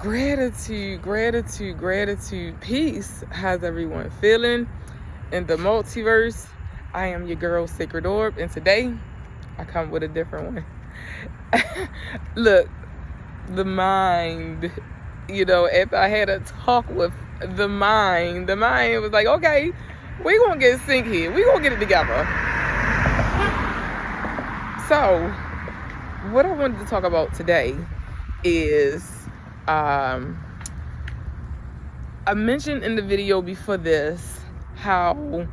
Gratitude, gratitude, gratitude. Peace. How's everyone feeling in the multiverse? I am your girl, Sacred Orb, and today I come with a different one. Look, the mind, after I had a talk with the mind was like, okay, we gonna get sync here. We gonna get it together. So, what I wanted to talk about today is I mentioned in the video before this how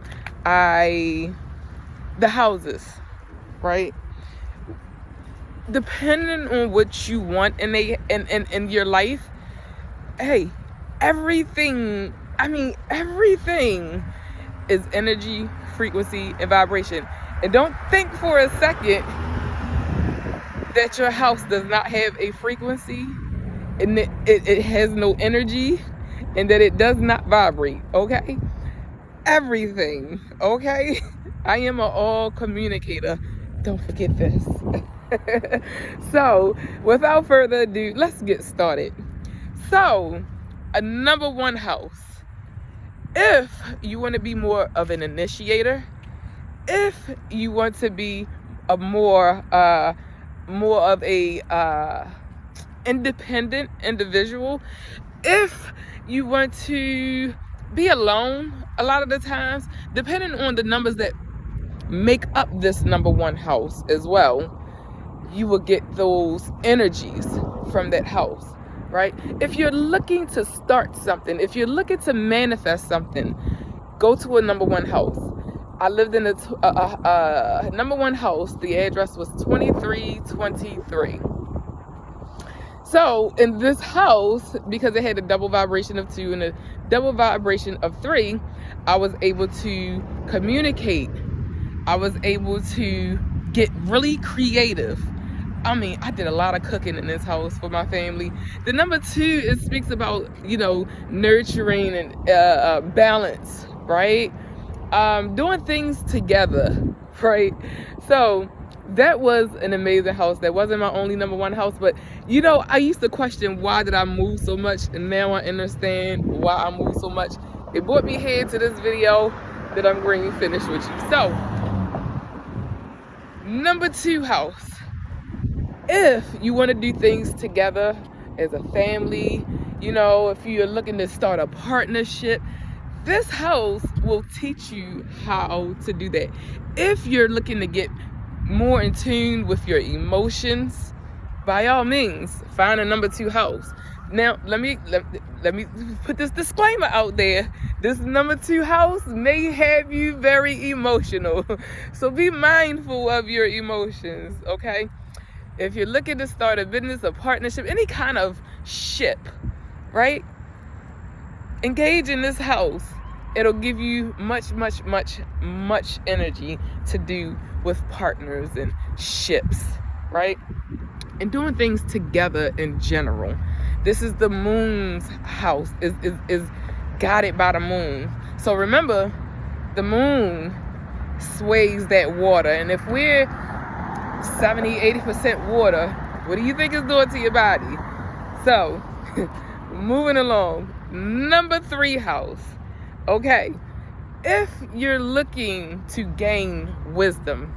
the houses, right? Depending on what you want in your life, hey, everything is energy, frequency, and vibration. And don't think for a second that your house does not have a frequency and it has no energy and that it does not vibrate, okay? Everything, okay? I am an all communicator. Don't forget this. So, without further ado, let's get started. So, a number one house. If you want to be more of an initiator, if you want to be a more of a independent individual, if you want to be alone a lot of the times, depending on the numbers that make up this number one house as well, you will get those energies from that house, right? If you're looking to start something, if you're looking to manifest something, go to a number one house. I lived in a number one house. The address was 2323. So in this house, because it had a double vibration of 2 and a double vibration of 3, I was able to communicate. I was able to get really creative. I did a lot of cooking in this house for my family. The number 2, it speaks about, nurturing and balance, right? Doing things together, right? So that was an amazing house. That wasn't my only number one house, but I used to question, why did I move so much? And now I understand why I moved so much. It brought me here to this video that I'm going to finish with you. So, number 2 house. If you want to do things together as a family, if you're looking to start a partnership, this house will teach you how to do that. If you're looking to get more in tune with your emotions, by all means, find a number 2 house. Now, let me put this disclaimer out there. This number 2 house may have you very emotional. So be mindful of your emotions, okay? If you're looking to start a business, a partnership, any kind of ship, right? Engage in this house. It'll give you much, much, much, much energy to do with partners and ships, right? And doing things together in general. This is the moon's house, is guided by the moon. So remember, the moon sways that water. And if we're 70-80% water, what do you think it's doing to your body? So, moving along, number 3 house. Okay, if you're looking to gain wisdom,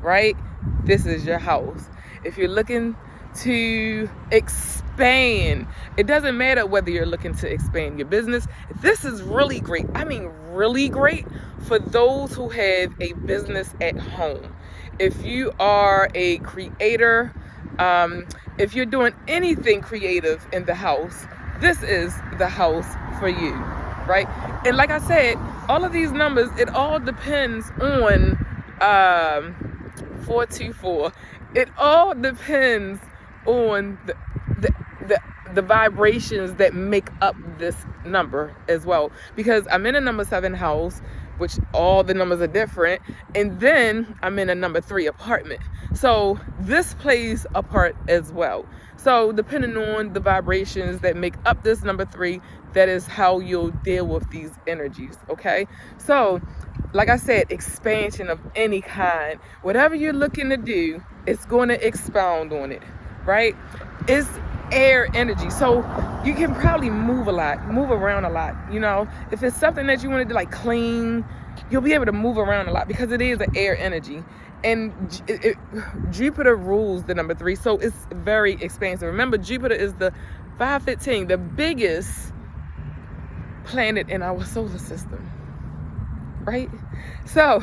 right, this is your house. If you're looking to expand, it doesn't matter whether you're looking to expand your business. This is really great. Really great for those who have a business at home. If you are a creator, if you're doing anything creative in the house, this is the house for you, right? And like I said, all of these numbers, it all depends on 424. It all depends on the vibrations that make up this number as well. Because I'm in a number 7 house, which all the numbers are different, and then I'm in a number 3 apartment. So this plays a part as well. So depending on the vibrations that make up this number 3, that is how you'll deal with these energies, okay? So, like I said, expansion of any kind. Whatever you're looking to do, it's going to expound on it, right? It's air energy. So you can probably move around a lot. You know, if it's something that you want to do, like clean, you'll be able to move around a lot because it is an air energy. And Jupiter rules the number 3, so it's very expansive. Remember, Jupiter is the 515, the biggest planet in our solar system, right? So,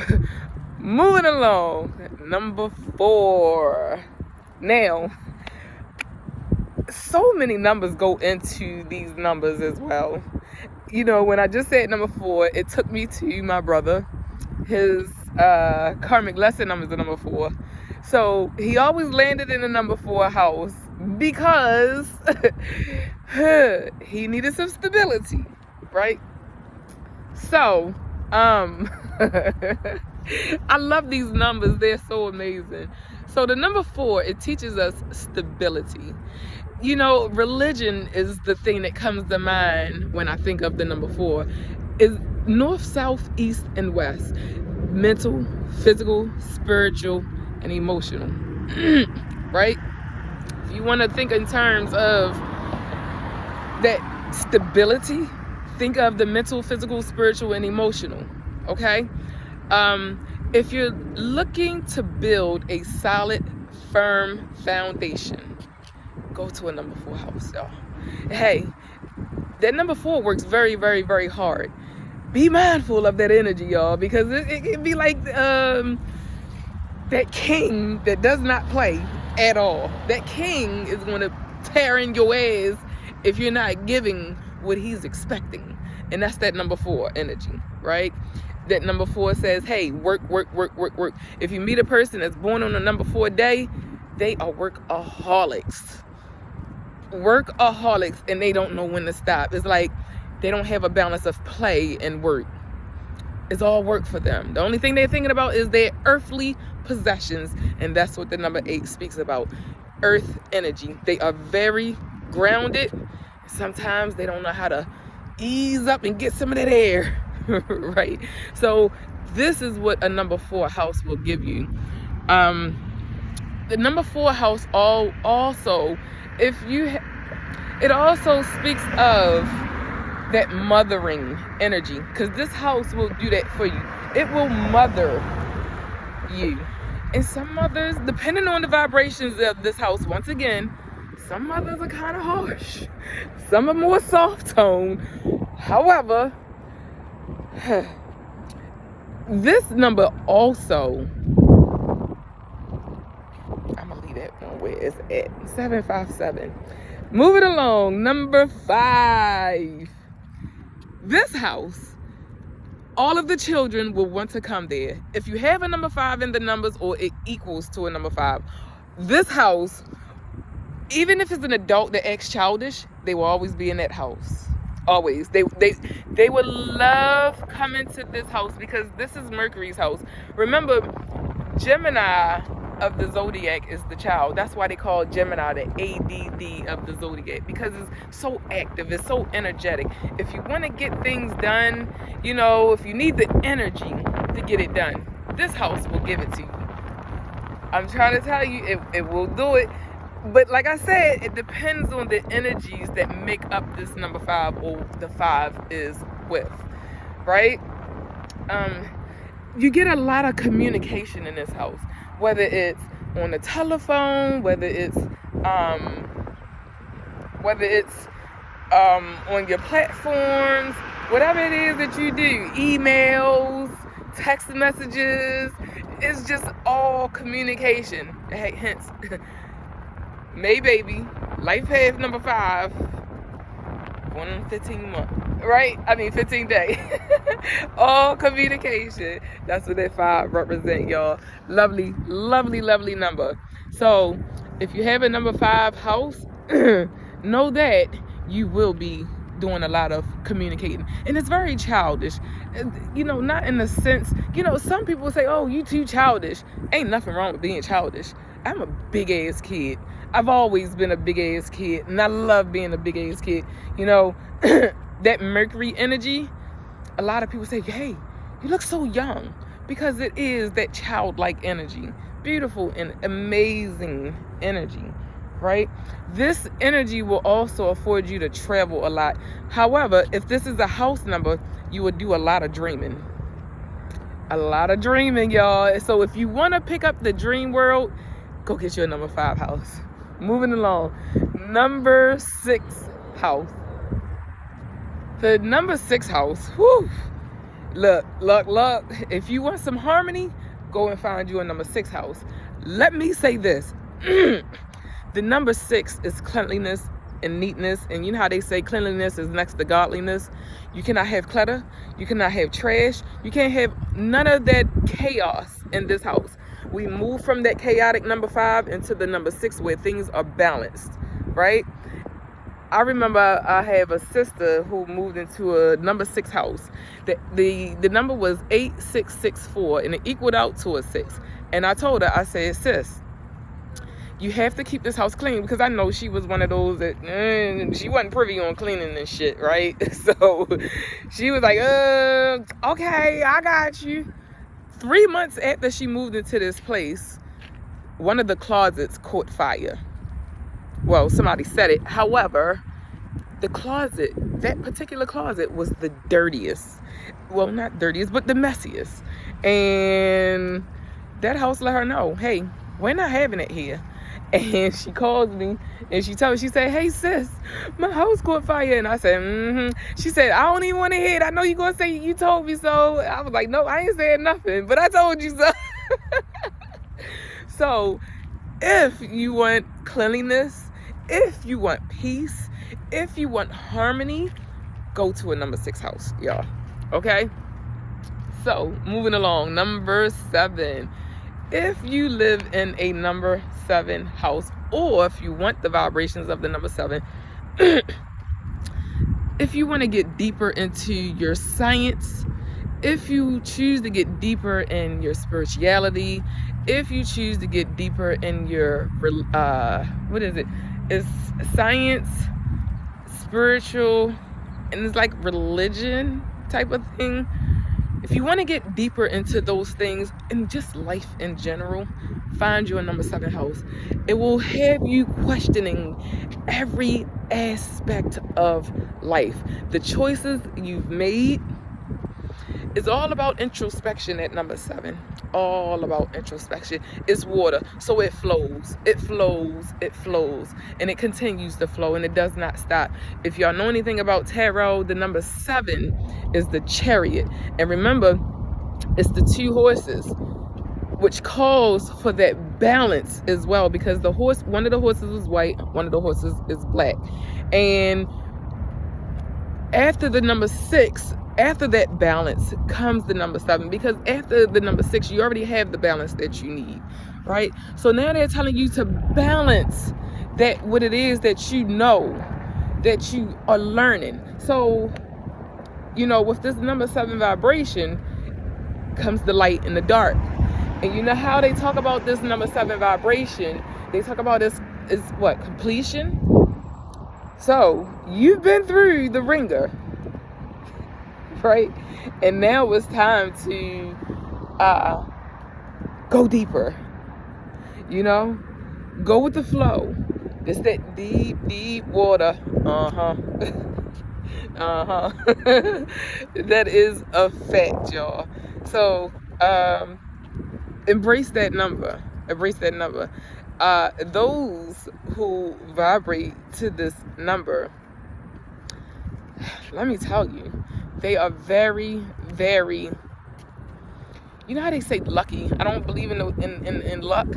moving along, number 4. Now, so many numbers go into these numbers as well. You know, when I just said number 4, it took me to my brother. His karmic lesson number is the number 4. So he always landed in the number 4 house because he needed some stability, right? So I love these numbers. They're so amazing. So the number 4, it teaches us stability. You know, religion is the thing that comes to mind when I think of the number 4. Is north, south, east, and west. Mental, physical, spiritual, and emotional. Right? If you want to think in terms of that stability, think of the mental, physical, spiritual, and emotional. Okay? If you're looking to build a solid, firm foundation, go to a number 4 house, y'all. Hey, that number 4 works very, very, very hard. Be mindful of that energy, y'all, because it can be like that king that does not play at all. That king is going to tear in your ass if you're not giving what he's expecting. And that's that number 4 energy, right? That number 4 says, hey, work, work, work, work, work. If you meet a person that's born on a number 4 day, they are workaholics. Workaholics, and they don't know when to stop. It's like they don't have a balance of play and work. It's all work for them. The only thing they're thinking about is their earthly possessions, and that's what the number 8 speaks about. Earth energy. They are very grounded. Sometimes they don't know how to ease up and get some of that air, right? So this is what a number 4 house will give you. The number 4 house also, it also speaks of that mothering energy, because this house will do that for you. It will mother you. And some mothers, depending on the vibrations of this house, once again, some mothers are kind of harsh. Some are more soft tone. However, this number also, I'm gonna leave that one where it's at, 757. Moving along, number 5. This house, all of the children will want to come there. If you have a number 5 in the numbers, or it equals to a number 5, this house, even if it's an adult that acts childish, they will always be in that house. Always. They would love coming to this house because this is Mercury's house. Remember, Gemini of the zodiac is the child. That's why they call Gemini the ADD of the zodiac, because it's so active, it's so energetic. If you want to get things done, you know, if you need the energy to get it done, this house will give it to you. I'm trying to tell you, it will do it. But like I said, it depends on the energies that make up this number 5, or the 5 is with, right? You get a lot of communication in this house, whether it's on the telephone, whether it's on your platforms, whatever it is that you do, emails, text messages, it's just all communication. Hey, hence, May baby, life path number 5, going on 15 months, right? 15 days. All communication. That's what that 5 represent, y'all. Lovely, lovely, lovely number. So if you have a number 5 house, know that you will be doing a lot of communicating. And it's very childish. You know, not in the sense, you know, some people say, oh, you too childish. Ain't nothing wrong with being childish. I'm a big ass kid. I've always been a big ass kid, and I love being a big ass kid. You know, that Mercury energy, a lot of people say, hey, you look so young, because it is that childlike energy. Beautiful and amazing energy, right? This energy will also afford you to travel a lot. However, if this is a house number, you would do a lot of dreaming. A lot of dreaming, y'all. So if you want to pick up the dream world, go get your number 5 house. Moving along. Number 6 house. The number 6 house. Whew. Look. If you want some harmony, go and find you a number 6 house. Let me say this. The number 6 is cleanliness and neatness. And you know how they say cleanliness is next to godliness? You cannot have clutter. You cannot have trash. You can't have none of that chaos in this house. We move from that chaotic number 5 into the number 6 where things are balanced, right? I remember I have a sister who moved into a number 6 house. The number was 8664 and it equaled out to a 6. And I told her, I said, sis, you have to keep this house clean, because I know she was one of those that she wasn't privy on cleaning and shit, right? So she was like, okay, I got you. 3 months after she moved into this place, one of the closets caught fire. Well, somebody said it. However, the closet, that particular closet was the dirtiest. Well, not dirtiest, but the messiest. And that house let her know, hey, we're not having it here. And she calls me and she told me, she said, hey sis, my house caught fire. And I said, She said, I don't even want to hear it. I know you're going to say you told me so. I was like, no, I ain't saying nothing, but I told you so. So if you want cleanliness, if you want peace, if you want harmony, go to a number 6 house, y'all. Okay? So moving along, number 7. If you live in a number 7 house, or if you want the vibrations of the number 7, if you want to get deeper into your science, if you choose to get deeper in your spirituality, if you choose to get deeper in your, it's science, spiritual, and it's like religion type of thing. If you want to get deeper into those things and just life in general, find your number 7 house. It will have you questioning every aspect of life. The choices you've made is all about introspection at number 7. All about introspection. It's water, so it flows, and it continues to flow, and it does not stop. If y'all know anything about tarot, the number 7 is the Chariot. And remember, it's the 2 horses, which calls for that balance as well, because one of the horses is white, one of the horses is black. And after the number 6, after that balance comes the number 7, because after the number 6, you already have the balance that you need, right? So now they're telling you to balance that, what it is that you know, that you are learning. So, you know, with this number 7 vibration comes the light and the dark. And you know how they talk about this number 7 vibration? They talk about this is what? Completion. So you've been through the ringer, right? And now it's time to go deeper. You know, go with the flow. It's that deep water. That is a fact, y'all. So embrace that number. Those who vibrate to this number, let me tell you, they are very, very, you know how they say lucky? I don't believe in luck,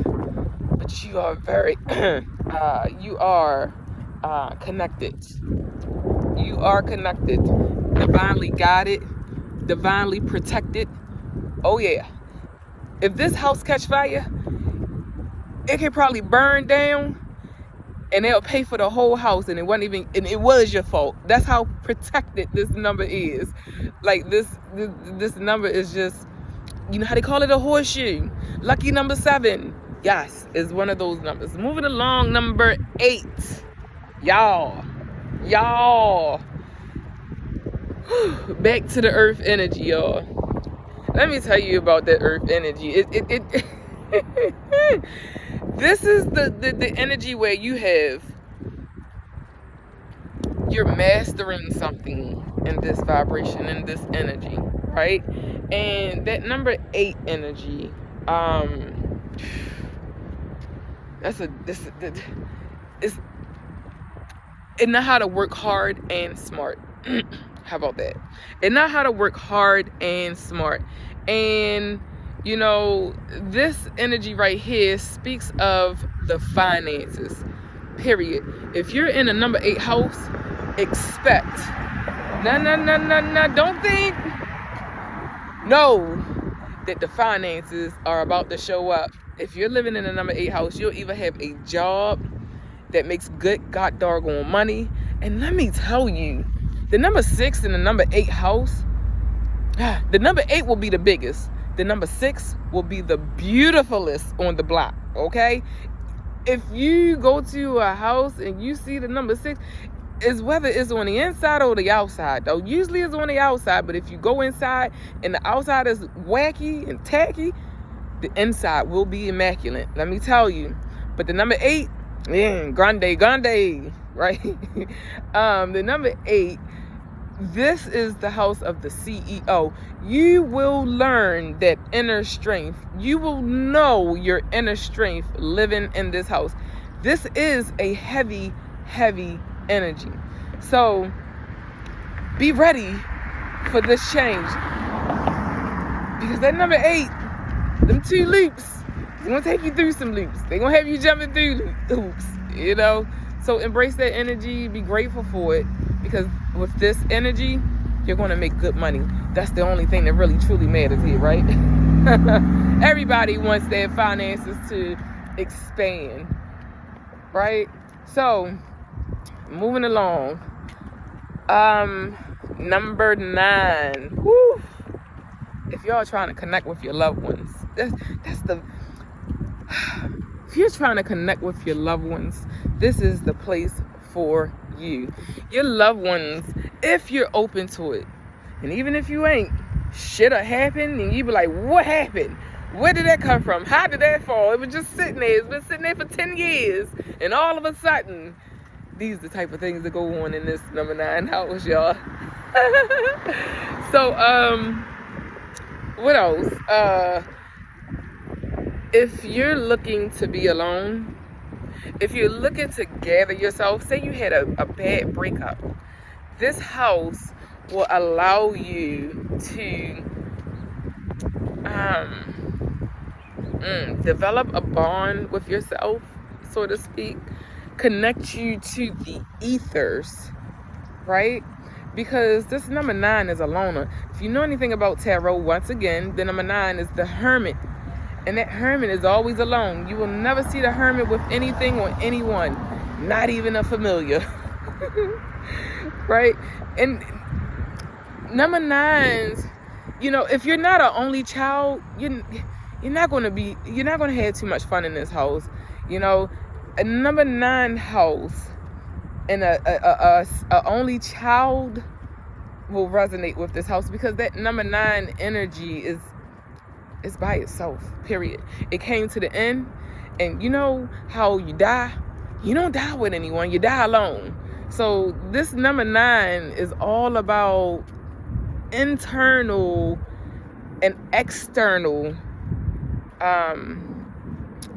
but you are very, you are connected. You are connected, divinely guided, divinely protected. Oh yeah. If this house catch fire, it can probably burn down and they'll pay for the whole house, and it was your fault. That's how protected this number is. Like this number is just, you know how they call it, a horseshoe. Lucky number 7. Yes, is one of those numbers. Moving along, number 8. Y'all. Back to the earth energy, y'all. Let me tell you about that earth energy. This is the energy where you're mastering something in this vibration, in this energy, right? And that number 8 energy, it know how to work hard and smart. How about that? It know how to work hard and smart. And this energy right here speaks of the finances, period. If you're in a number 8 house, expect, don't think, know that the finances are about to show up. If you're living in a number 8 house, you'll either have a job that makes good god doggone money. And let me tell you, the number 6 in the number 8 house, the number 8 will be the biggest. The number 6 will be the beautifulest on the block, okay? If you go to a house and you see the number 6, is whether it's on the inside or the outside, though. Usually it's on the outside, but if you go inside and the outside is wacky and tacky, the inside will be immaculate, let me tell you. But the number 8, grande, right? The number 8, this is the house of the CEO. You will learn that inner strength. You will know your inner strength living in this house. This is a heavy, heavy energy. So be ready for this change. Because that number 8, them 2 loops, they're going to take you through some loops. They're going to have you jumping through hoops, So embrace that energy. Be grateful for it. Because with this energy, you're going to make good money. That's the only thing that really truly matters here, right? Everybody wants their finances to expand, right? So, moving along. Number 9. Woo! If y'all trying to connect with your loved ones, if you're trying to connect with your loved ones, this is the place for you. Your loved ones, if you're open to it, and even if you ain't, shit'll happen and you be like, what happened? Where did that come from? How did that fall? It was just sitting there. It's been sitting there for 10 years, and all of a sudden, these are the type of things that go on in this number 9 house, y'all. So, what else? If you're looking to be alone, if you're looking to gather yourself, say you had a bad breakup, this house will allow you to develop a bond with yourself, so to speak, connect you to the ethers, right? Because this number 9 is a loner. If you know anything about tarot, once again, the number 9 is the hermit. And that hermit is always alone. You will never see the hermit with anything or anyone, not even a familiar. Right? And number 9s, if you're not an only child, you're not going to have too much fun in this house. A number 9 house and a only child will resonate with this house, because that number 9 energy is by itself, period. It came to the end, and you know how you die? You don't die with anyone, you die alone. So this number 9 is all about internal and external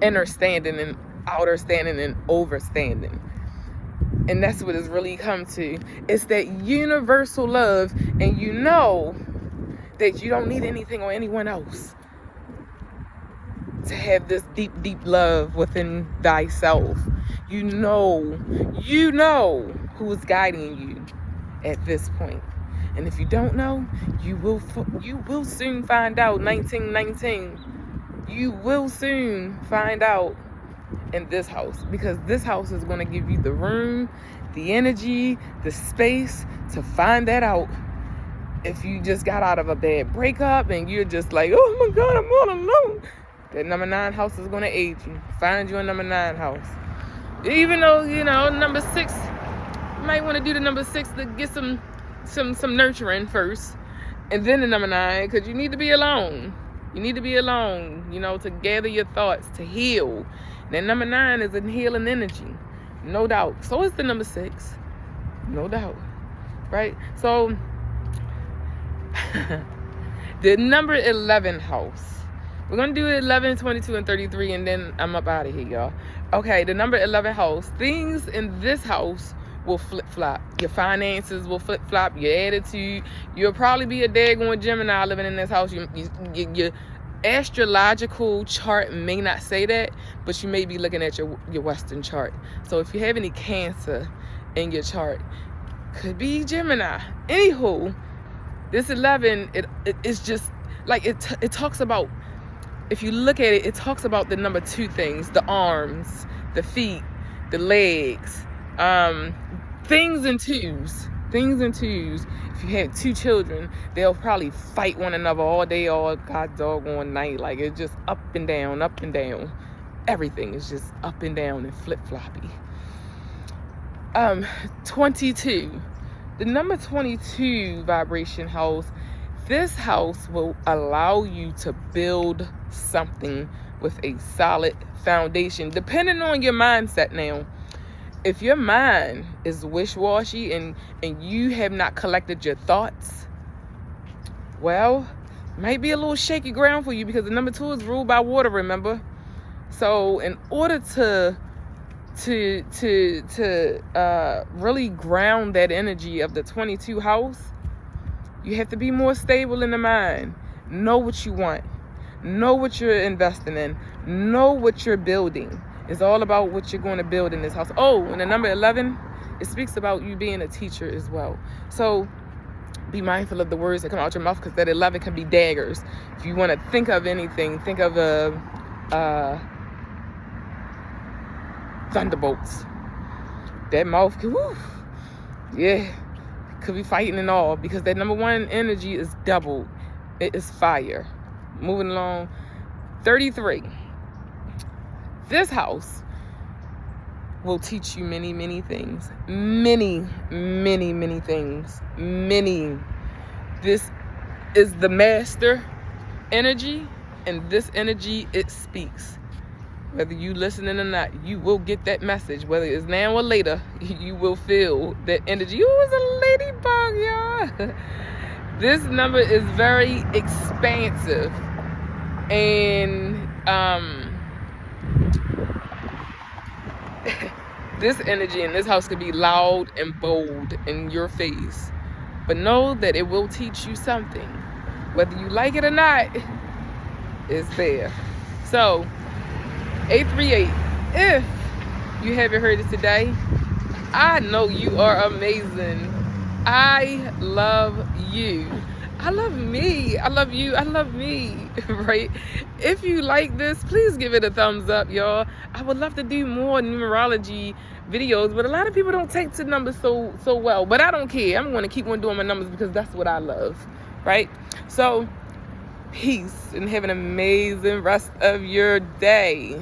understanding and outer standing and overstanding. And that's what it's really come to. It's that universal love, and you know that you don't need anything or anyone else to have this deep, deep love within thyself. You know who is guiding you at this point. And if you don't know, you will soon find out. 1919, you will soon find out in this house, because this house is going to give you the room, the energy, the space to find that out. If you just got out of a bad breakup and you're just like, oh my God, I'm all alone, that number 9 house is going to aid you. Find you a number 9 house. Even though, number 6, you might want to do the number 6 to get some nurturing first, and then the number 9, because you need to be alone. You need to be alone, to gather your thoughts, to heal. Then number 9 is a healing energy, no doubt. So is the number 6, no doubt, right? So the number 11 house. We're going to do 11, 22, and 33, and then I'm up out of here, y'all. Okay, the number 11 house. Things in this house will flip-flop. Your finances will flip-flop. Your attitude. You'll probably be a daggone Gemini living in this house. Your astrological chart may not say that, but you may be looking at your Western chart. So if you have any Cancer in your chart, could be Gemini. Anywho, this 11, it's just like it talks about, if you look at it, it talks about the number 2 things: the arms, the feet, the legs, things in twos. If you had 2 children, they'll probably fight one another all day, all god doggone night. Like, it's just up and down, up and down. Everything is just up and down and flip-floppy. 22. The number 22 vibration house. This house will allow you to build something with a solid foundation, depending on your mindset now. If your mind is wish-washy and you have not collected your thoughts, well, might be a little shaky ground for you, because the number 2 is ruled by water, remember? So in order to really ground that energy of the 22 house, you have to be more stable in the mind. Know what you want. Know what you're investing in. Know what you're building. It's all about what you're going to build in this house. Oh, and the number 11, it speaks about you being a teacher as well. So be mindful of the words that come out your mouth, because that 11 can be daggers. If you want to think of anything, think of thunderbolts. That mouth could, could be fighting and all, because that number 1 energy is doubled. It is fire. Moving along. 33. This house will teach you many, many things. Many, many, many things. Many. This is the master energy, and this energy, it speaks. Whether you listening or not, you will get that message. Whether it's now or later, you will feel that energy. You was a ladybug, y'all. This number is very expansive. And this energy in this house could be loud and bold in your face. But know that it will teach you something. Whether you like it or not, it's there. So, 838, if you haven't heard it today, I know you are amazing. I love you. I love me. I love you. I love me, right? If you like this, please give it a thumbs up, y'all. I would love to do more numerology videos, but a lot of people don't take to numbers so well. But I don't care. I'm going to keep on doing my numbers, because that's what I love, right? So, peace, and have an amazing rest of your day.